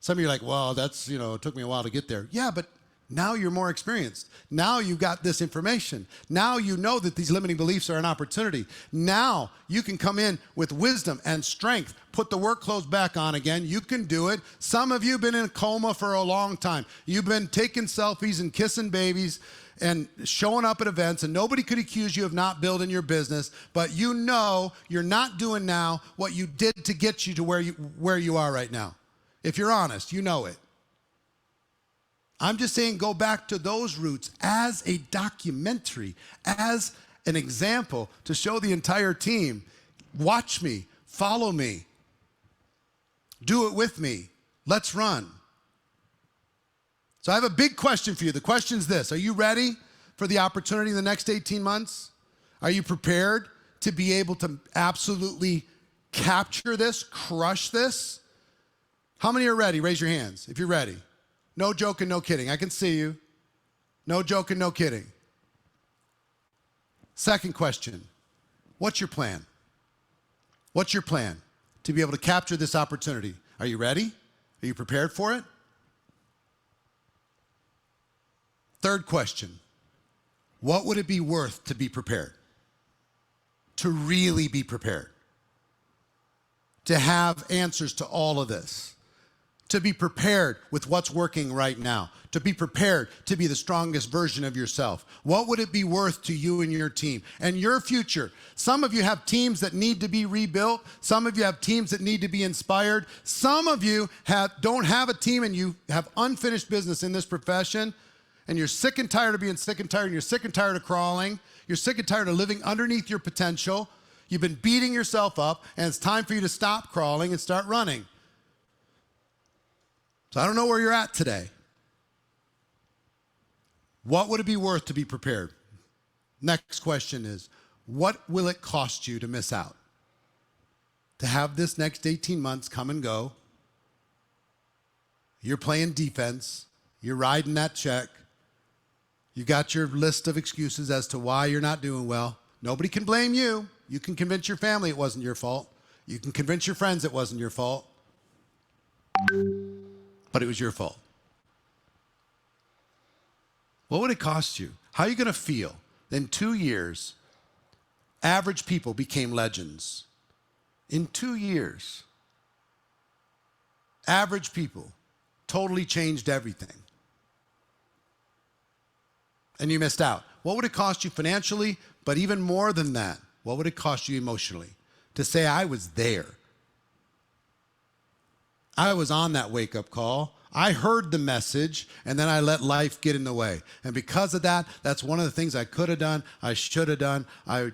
Some of you are like, well, that's, it took me a while to get there. Yeah, but now you're more experienced. Now you've got this information. Now you know that these limiting beliefs are an opportunity. Now you can come in with wisdom and strength, put the work clothes back on again. You can do it. Some of you have been in a coma for a long time. You've been taking selfies and kissing babies and showing up at events, and nobody could accuse you of not building your business, but you know you're not doing now what you did to get you to where you are right now. If you're honest, you know it. I'm just saying go back to those roots as a documentary, as an example to show the entire team, watch me, follow me, do it with me, let's run. So I have a big question for you. The question's this: are you ready for the opportunity in the next 18 months? Are you prepared to be able to absolutely capture this, crush this? How many are ready? Raise your hands if you're ready. No joking, no kidding. I can see you. No joking, no kidding. Second question, what's your plan? What's your plan to be able to capture this opportunity? Are you ready? Are you prepared for it? Third question, what would it be worth to be prepared? To really be prepared? To have answers to all of this? To be prepared with what's working right now, to be prepared to be the strongest version of yourself. What would it be worth to you and your team and your future? Some of you have teams that need to be rebuilt. Some of you have teams that need to be inspired. Some of you don't have a team and you have unfinished business in this profession, and you're sick and tired of being sick and tired, and you're sick and tired of crawling. You're sick and tired of living underneath your potential. You've been beating yourself up, and it's time for you to stop crawling and start running. So I don't know where you're at today. What would it be worth to be prepared? Next question is, what will it cost you to miss out? To have this next 18 months come and go. You're playing defense. You're riding that check. You got your list of excuses as to why you're not doing well. Nobody can blame you. You can convince your family it wasn't your fault. You can convince your friends it wasn't your fault. But it was your fault. What would it cost you? How are you going to feel? In 2 years, average people became legends. In 2 years, average people totally changed everything. And you missed out. What would it cost you financially? But even more than that, what would it cost you emotionally? To say, I was there. I was on that wake-up call. I heard the message, and then I let life get in the way. And because of that, that's one of the things I could have done, I should have done, I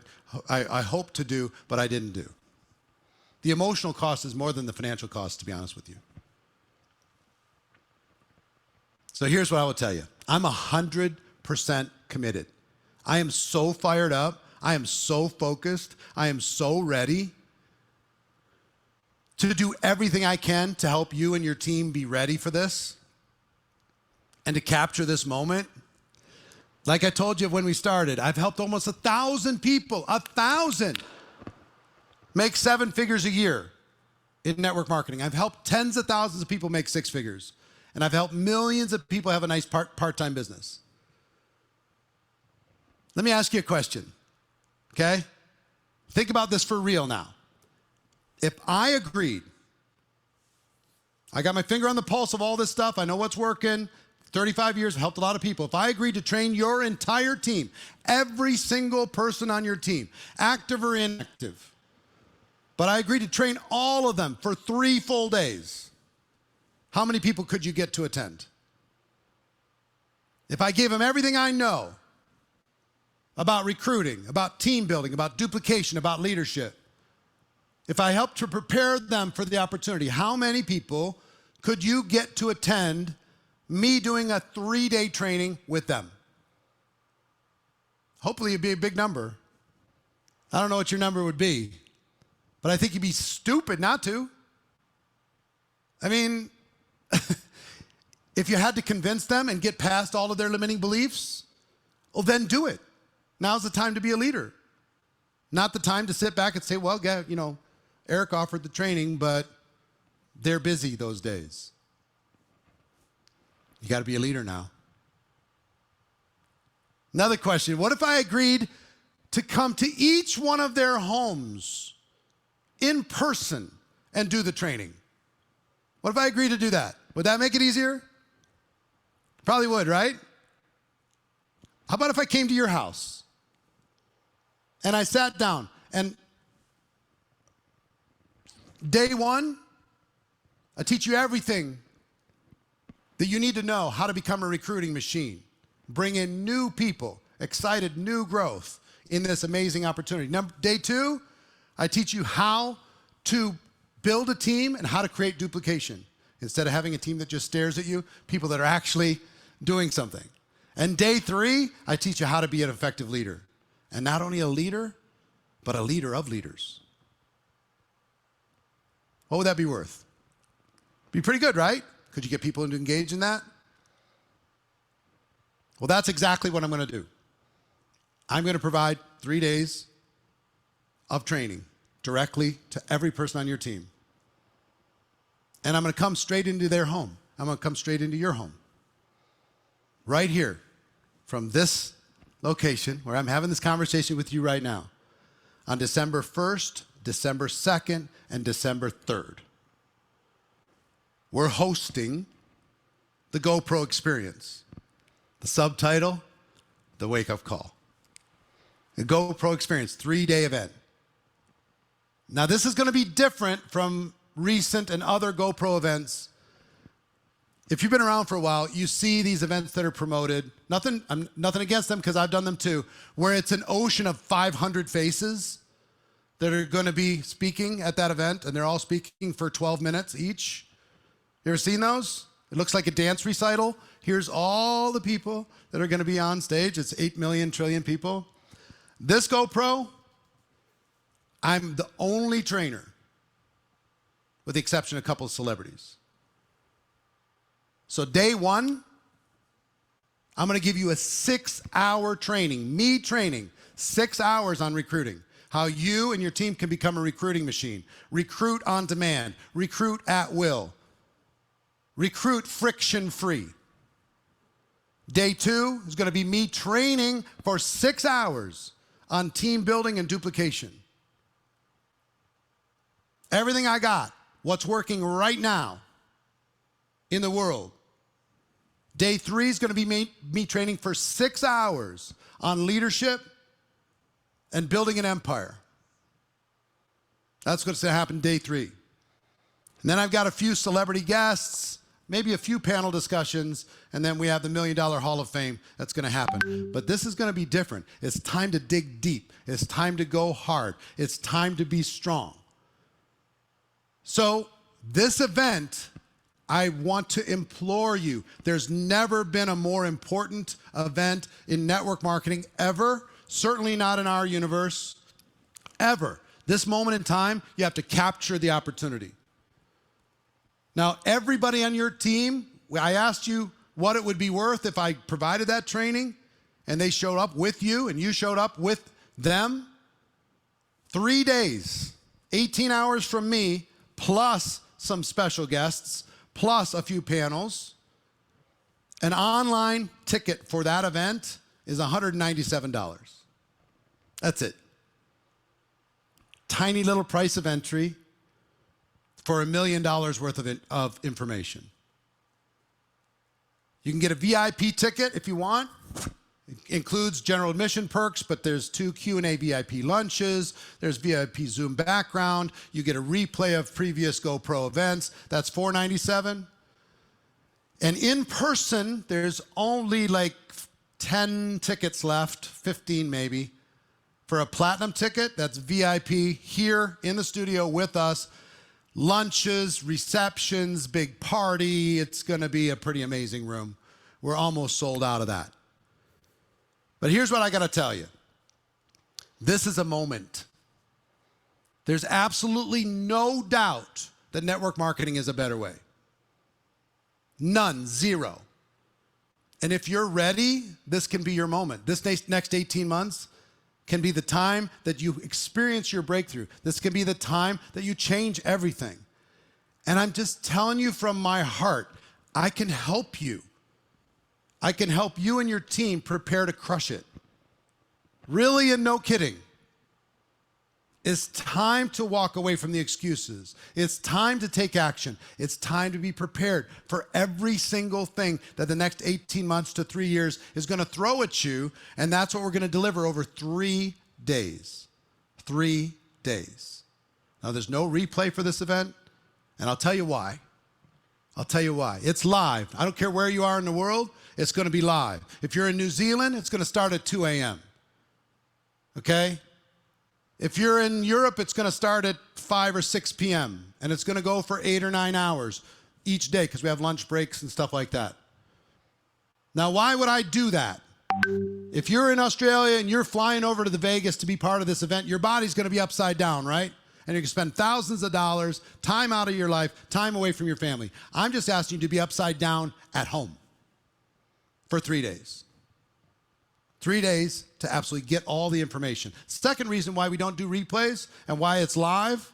hope to do, but I didn't do. The emotional cost is more than the financial cost, to be honest with you. So here's what I will tell you. I'm 100% committed. I am so fired up. I am so focused. I am so ready to do everything I can to help you and your team be ready for this and to capture this moment. Like I told you when we started, I've helped almost 1,000 people, 1,000, make 7 figures a year in network marketing. I've helped tens of thousands of people make 6 figures. And I've helped millions of people have a nice part-time business. Let me ask you a question, okay? Think about this for real now. If I agreed, I got my finger on the pulse of all this stuff, I know what's working, 35 years, I've helped a lot of people. If I agreed to train your entire team, every single person on your team, active or inactive, but I agreed to train all of them for 3 full days, how many people could you get to attend? If I gave them everything I know about recruiting, about team building, about duplication, about leadership, if I help to prepare them for the opportunity, how many people could you get to attend me doing a 3-day training with them? Hopefully it'd be a big number. I don't know what your number would be, but I think you'd be stupid not to. I mean, if you had to convince them and get past all of their limiting beliefs, well, then do it. Now's the time to be a leader. Not the time to sit back and say, well, yeah, you know, Eric offered the training, but they're busy those days. You got to be a leader now. Another question, what if I agreed to come to each one of their homes in person and do the training? What if I agreed to do that? Would that make it easier? Probably would, right? How about if I came to your house and I sat down and day one, I teach you everything that you need to know how to become a recruiting machine. Bring in new people, excited new growth in this amazing opportunity. Day two, I teach you how to build a team and how to create duplication. Instead of having a team that just stares at you, people that are actually doing something. And day three, I teach you how to be an effective leader. And not only a leader, but a leader of leaders. What would that be worth? Be pretty good, right? Could you get people to engage in that? Well, that's exactly what I'm going to do. I'm going to provide 3 days of training directly to every person on your team. And I'm going to come straight into their home. I'm going to come straight into your home. Right here, from this location where I'm having this conversation with you right now, on December 1st, December 2nd, and December 3rd. We're hosting the GoPro experience. The subtitle, The Wake Up Call. The GoPro experience, 3-day event. Now this is going to be different from recent and other GoPro events. If you've been around for a while, you see these events that are promoted. Nothing against them because I've done them too, where it's an ocean of 500 faces that are going to be speaking at that event, and they're all speaking for 12 minutes each. You ever seen those? It looks like a dance recital. Here's all the people that are going to be on stage. It's 8 million trillion people. This GoPro, I'm the only trainer, with the exception of a couple of celebrities. So day one, I'm going to give you a 6-hour training, me training, 6 hours on recruiting. How you and your team can become a recruiting machine. Recruit on demand, recruit at will, recruit friction-free. Day two is going to be me training for 6 hours on team building and duplication. Everything I got, what's working right now in the world. Day three is going to be me training for 6 hours on leadership and building an empire. That's what's going to happen day three. And then I've got a few celebrity guests, maybe a few panel discussions, and then we have the $1 Million Hall of Fame that's going to happen. But this is going to be different. It's time to dig deep. It's time to go hard. It's time to be strong. So this event, I want to implore you, there's never been a more important event in network marketing ever, certainly not in our universe, ever. This moment in time, you have to capture the opportunity. Now, everybody on your team, I asked you what it would be worth if I provided that training, and they showed up with you, and you showed up with them. 3 days, 18 hours from me, plus some special guests, plus a few panels. An online ticket for that event is $197. That's it. Tiny little price of entry for $1 million worth of information. You can get a VIP ticket if you want. It includes general admission perks, but there's 2 Q&A VIP lunches. There's VIP Zoom background. You get a replay of previous GoPro events. That's $497. And in person, there's only like 10 tickets left, 15 maybe, For a platinum ticket, that's VIP here in the studio with us. Lunches, receptions, big party. It's going to be a pretty amazing room. We're almost sold out of that. But here's what I got to tell you. This is a moment. There's absolutely no doubt that network marketing is a better way. None, zero. And if you're ready, this can be your moment. This next 18 months can be the time that you experience your breakthrough. This can be the time that you change everything. And I'm just telling you from my heart, I can help you. I can help you and your team prepare to crush it. Really, and no kidding. It's time to walk away from the excuses. It's time to take action. It's time to be prepared for every single thing that the next 18 months to 3 years is going to throw at you, and that's what we're going to deliver over 3 days. 3 days. Now, there's no replay for this event, and I'll tell you why. I'll tell you why. It's live. I don't care where you are in the world, it's going to be live. If you're in New Zealand, it's going to start at 2 a.m. Okay? If you're in Europe, it's going to start at 5 or 6 p.m. and it's going to go for 8 or 9 hours each day because we have lunch breaks and stuff like that. Now, why would I do that? If you're in Australia and you're flying over to the Vegas to be part of this event, your body's going to be upside down, right? And you're going to spend thousands of dollars, time out of your life, time away from your family. I'm just asking you to be upside down at home for 3 days. 3 days to absolutely get all the information. Second reason why we don't do replays and why it's live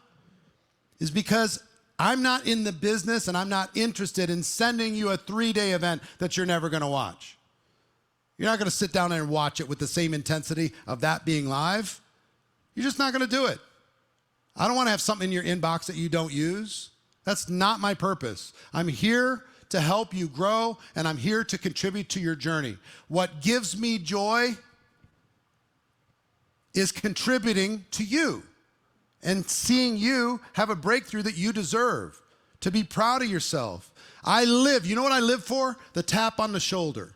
is because I'm not in the business and I'm not interested in sending you a 3-day event that you're never going to watch. You're not going to sit down and watch it with the same intensity of that being live. You're just not going to do it. I don't want to have something in your inbox that you don't use. That's not my purpose. I'm here to help you grow, and I'm here to contribute to your journey. What gives me joy is contributing to you and seeing you have a breakthrough that you deserve, to be proud of yourself. You know what I live for? The tap on the shoulder.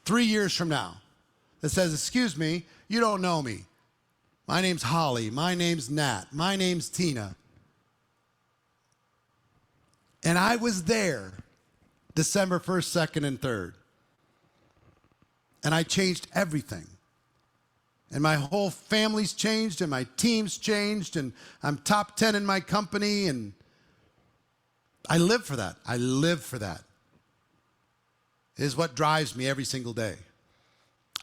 3 years from now, that says, excuse me, you don't know me. My name's Holly, my name's Nat, my name's Tina. And I was there December 1st, 2nd, and 3rd. And I changed everything. And my whole family's changed, and my team's changed, and I'm top 10 in my company, and I live for that. I live for that. It is what drives me every single day.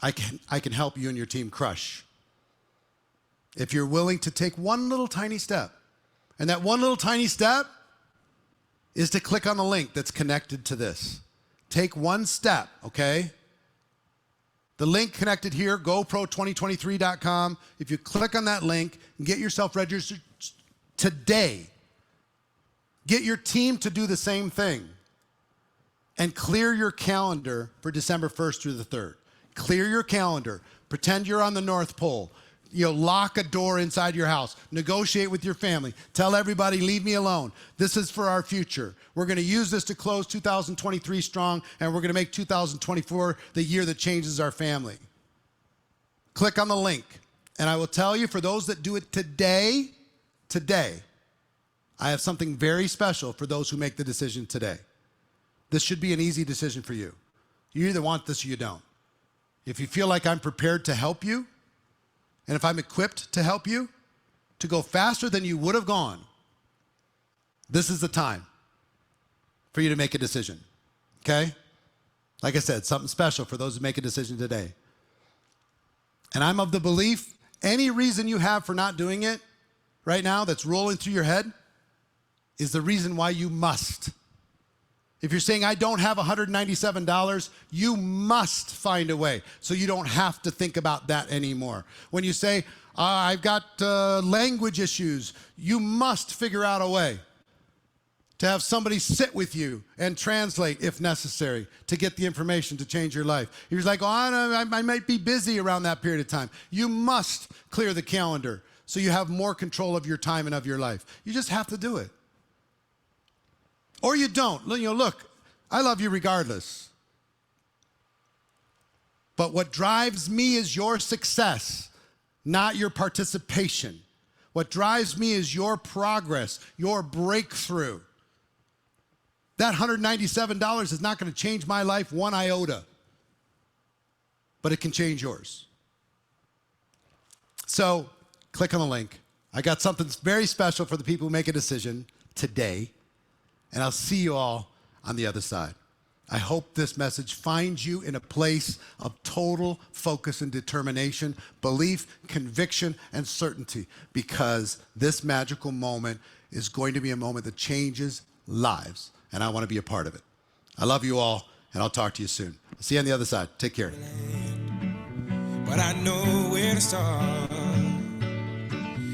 I can help you and your team crush. If you're willing to take one little tiny step, and that one little tiny step is to click on the link that's connected to this. Take one step, okay? The link connected here, GoPro2023.com. If you click on that link and get yourself registered today, get your team to do the same thing and clear your calendar for December 1st through the 3rd. Clear your calendar. Pretend you're on the North Pole. Lock a door inside your house. Negotiate with your family. Tell everybody, leave me alone. This is for our future. We're going to use this to close 2023 strong, and we're going to make 2024 the year that changes our family. Click on the link. And I will tell you, for those that do it today, I have something very special for those who make the decision today. This should be an easy decision for you. You either want this or you don't. If you feel like I'm prepared to help you, and if I'm equipped to help you to go faster than you would have gone, this is the time for you to make a decision, okay? Like I said, something special for those who make a decision today. And I'm of the belief, any reason you have for not doing it right now that's rolling through your head is the reason why you must. If you're saying, I don't have $197, you must find a way so you don't have to think about that anymore. When you say, I've got language issues, you must figure out a way to have somebody sit with you and translate if necessary to get the information to change your life. You're like, I might be busy around that period of time. You must clear the calendar so you have more control of your time and of your life. You just have to do it. Or you don't. Look, I love you regardless. But what drives me is your success, not your participation. What drives me is your progress, your breakthrough. That $197 is not going to change my life one iota, but it can change yours. So click on the link. I got something very special for the people who make a decision today, and I'll see you all on the other side. I hope this message finds you in a place of total focus and determination, belief, conviction, and certainty, because this magical moment is going to be a moment that changes lives, and I want to be a part of it. I love you all, and I'll talk to you soon. I'll see you on the other side. Take care. But I know where to start.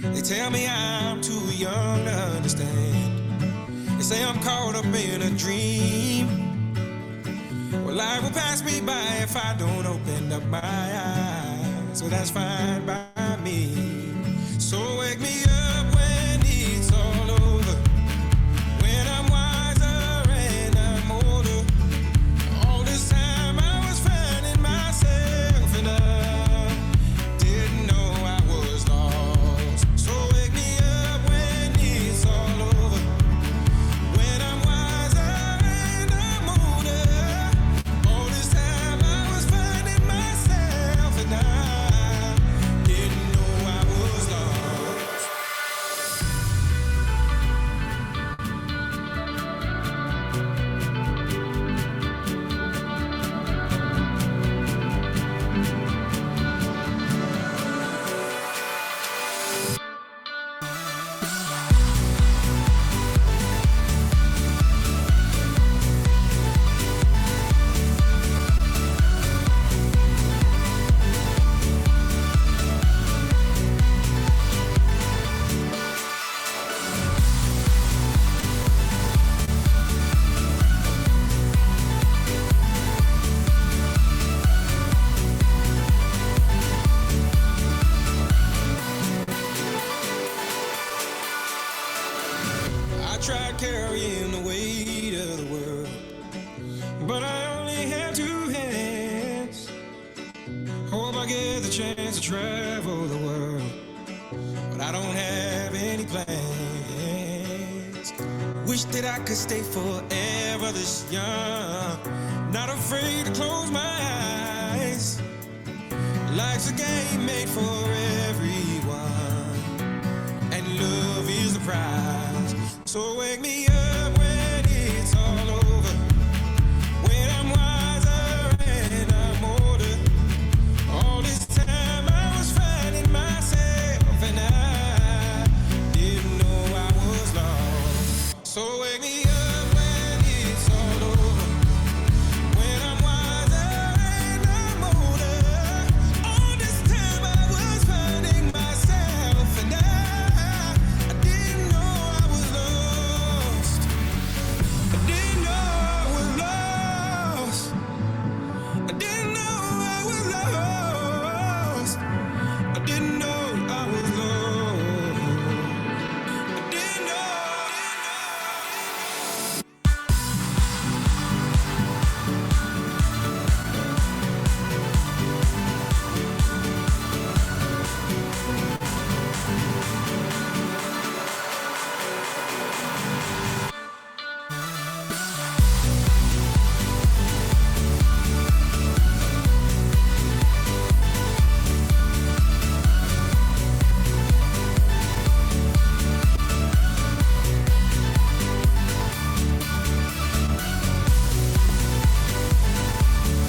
They tell me I'm too young to understand. They say I'm caught up in a dream. Well, life will pass me by if I don't open up my eyes. So that's fine by me. So wake me up when it's all over, when I'm wiser and I'm older. All this time I was finding myself and I didn't know I was lost. So wake me up when it's all over, when I'm wiser and I'm older. All this time I was finding myself and I didn't know I was lost. I tried carrying the weight of the world, but I only have two hands. Hope I get the chance to travel the world, but I don't have any plans. Wish that I could stay forever this young, not afraid to close my eyes. Life's a game made for everyone, and love is the prize. So wake me up when it's all over, when I'm wiser and I'm older. All this time I was finding myself and I didn't know I was lost. So wake me up when it's all over, when I'm wiser and I'm older. All this time I was finding myself and I didn't know I was lost. I didn't know I was lost. I didn't know I was lost. I didn't know I was lost. I didn't know.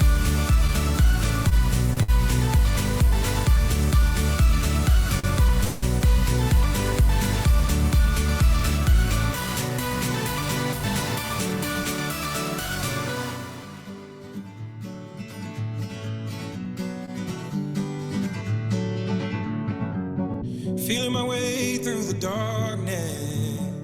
Feeling my way through the darkness,